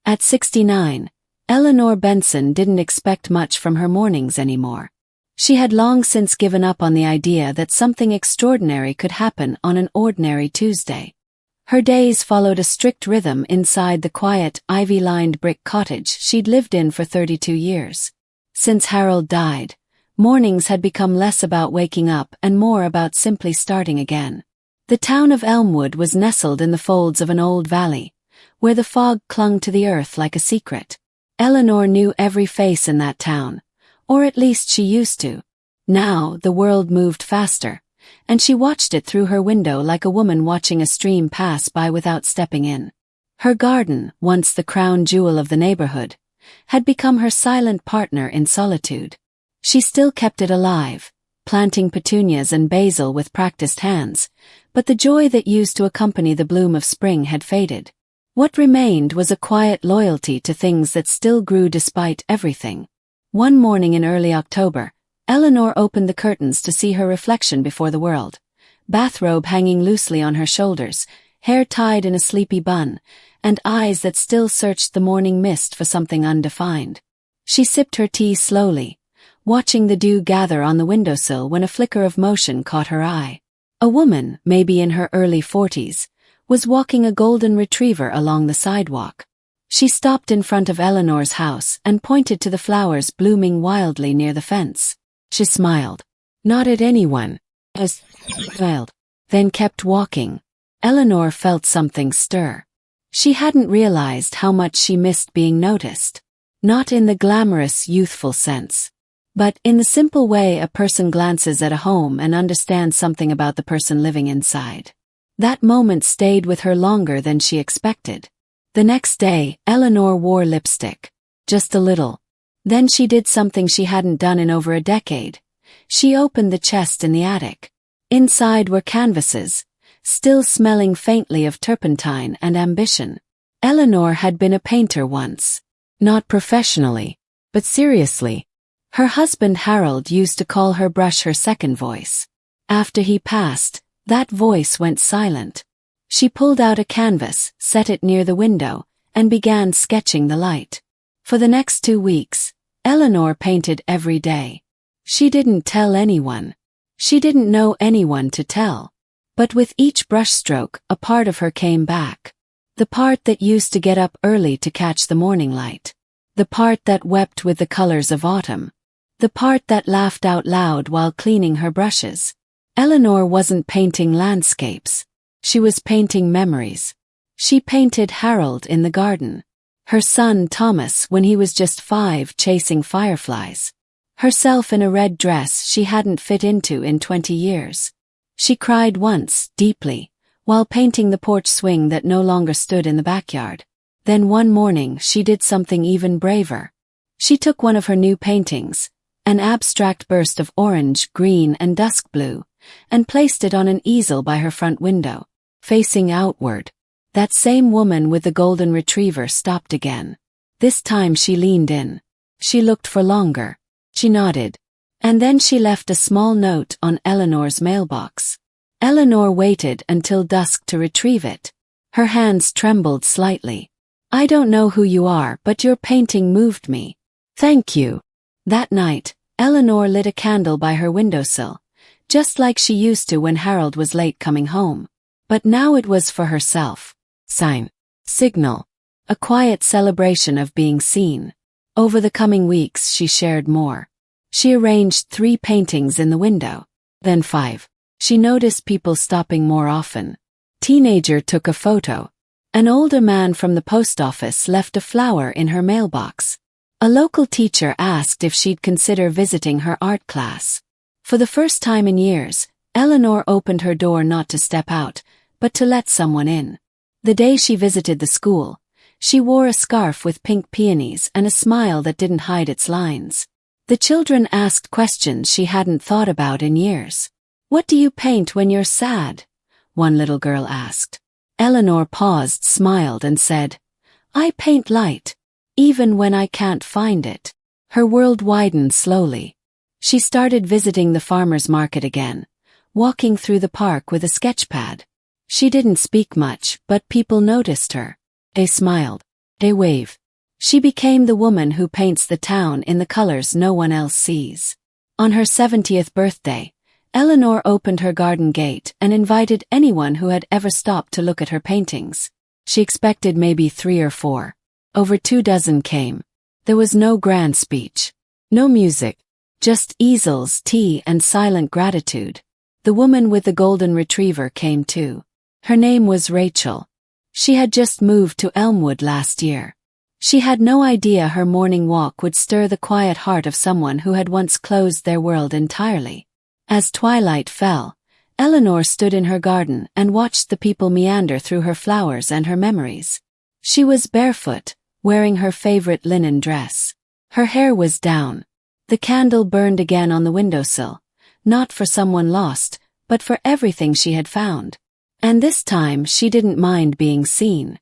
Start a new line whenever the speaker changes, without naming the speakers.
At 69, Eleanor Benson didn't expect much from her mornings anymore. She had long since given up on the idea that something extraordinary could happen on an ordinary Tuesday. Her days followed a strict rhythm inside the quiet, ivy-lined brick cottage she'd lived in for 32 years. Since Harold died, mornings had become less about waking up and more about simply starting again. The town of Elmwood was nestled in the folds of an old valley, where the fog clung to the earth like a secret. Eleanor knew every face in that town, or at least she used to. Now, the world moved faster, and she watched it through her window like a woman watching a stream pass by without stepping in. Her garden, once the crown jewel of the neighborhood, had become her silent partner in solitude. She still kept it alive, planting petunias and basil with practiced hands, but the joy that used to accompany the bloom of spring had faded. What remained was a quiet loyalty to things that still grew despite everything. One morning in early October, Eleanor opened the curtains to see her reflection before the world, bathrobe hanging loosely on her shoulders, hair tied in a sleepy bun, and eyes that still searched the morning mist for something undefined. She sipped her tea slowly, watching the dew gather on the windowsill when a flicker of motion caught her eye. A woman, maybe in her early 40s, was walking a golden retriever along the sidewalk. She stopped in front of Eleanor's house and pointed to the flowers blooming wildly near the fence. She smiled. Not at anyone. Smiled. Then kept walking. Eleanor felt something stir. She hadn't realized how much she missed being noticed. Not in the glamorous, youthful sense, but in the simple way a person glances at a home and understands something about the person living inside. That moment stayed with her longer than she expected. The next day, Eleanor wore lipstick. Just a little. Then she did something she hadn't done in over a decade. She opened the chest in the attic. Inside were canvases, still smelling faintly of turpentine and ambition. Eleanor had been a painter once. Not professionally, but seriously. Her husband Harold used to call her brush her second voice. After he passed, that voice went silent. She pulled out a canvas, set it near the window, and began sketching the light. For the next 2 weeks, Eleanor painted every day. She didn't tell anyone. She didn't know anyone to tell. But with each brushstroke, a part of her came back. The part that used to get up early to catch the morning light. The part that wept with the colors of autumn. The part that laughed out loud while cleaning her brushes. Eleanor wasn't painting landscapes. She was painting memories. She painted Harold in the garden. Her son Thomas when he was just 5 chasing fireflies. Herself in a red dress she hadn't fit into in 20 years. She cried once, deeply, while painting the porch swing that no longer stood in the backyard. Then one morning she did something even braver. She took one of her new paintings, an abstract burst of orange, green, and dusk blue, and placed it on an easel by her front window, facing outward. That same woman with the golden retriever stopped again. This time she leaned in. She looked for longer. She nodded. And then she left a small note on Eleanor's mailbox. Eleanor waited until dusk to retrieve it. Her hands trembled slightly. I don't know who you are, but your painting moved me. Thank you. That night, Eleanor lit a candle by her windowsill, just like she used to when Harold was late coming home. But now it was for herself. Signal. A quiet celebration of being seen. Over the coming weeks she shared more. She arranged 3 paintings in the window. Then 5. She noticed people stopping more often. Teenager took a photo. An older man from the post office left a flower in her mailbox. A local teacher asked if she'd consider visiting her art class. For the first time in years, Eleanor opened her door not to step out, but to let someone in. The day she visited the school, she wore a scarf with pink peonies and a smile that didn't hide its lines. The children asked questions she hadn't thought about in years. What do you paint when you're sad? One little girl asked. Eleanor paused, smiled, and said, I paint light, even when I can't find it. Her world widened slowly. She started visiting the farmer's market again, walking through the park with a sketchpad. She didn't speak much, but people noticed her. They smiled. They wave. She became the woman who paints the town in the colors no one else sees. On her 70th birthday, Eleanor opened her garden gate and invited anyone who had ever stopped to look at her paintings. She expected maybe 3 or 4. Over 24 came. There was no grand speech. No music. Just easels, tea, and silent gratitude. The woman with the golden retriever came too. Her name was Rachel. She had just moved to Elmwood last year. She had no idea her morning walk would stir the quiet heart of someone who had once closed their world entirely. As twilight fell, Eleanor stood in her garden and watched the people meander through her flowers and her memories. She was barefoot, wearing her favorite linen dress. Her hair was down. The candle burned again on the windowsill, not for someone lost, but for everything she had found. And this time she didn't mind being seen.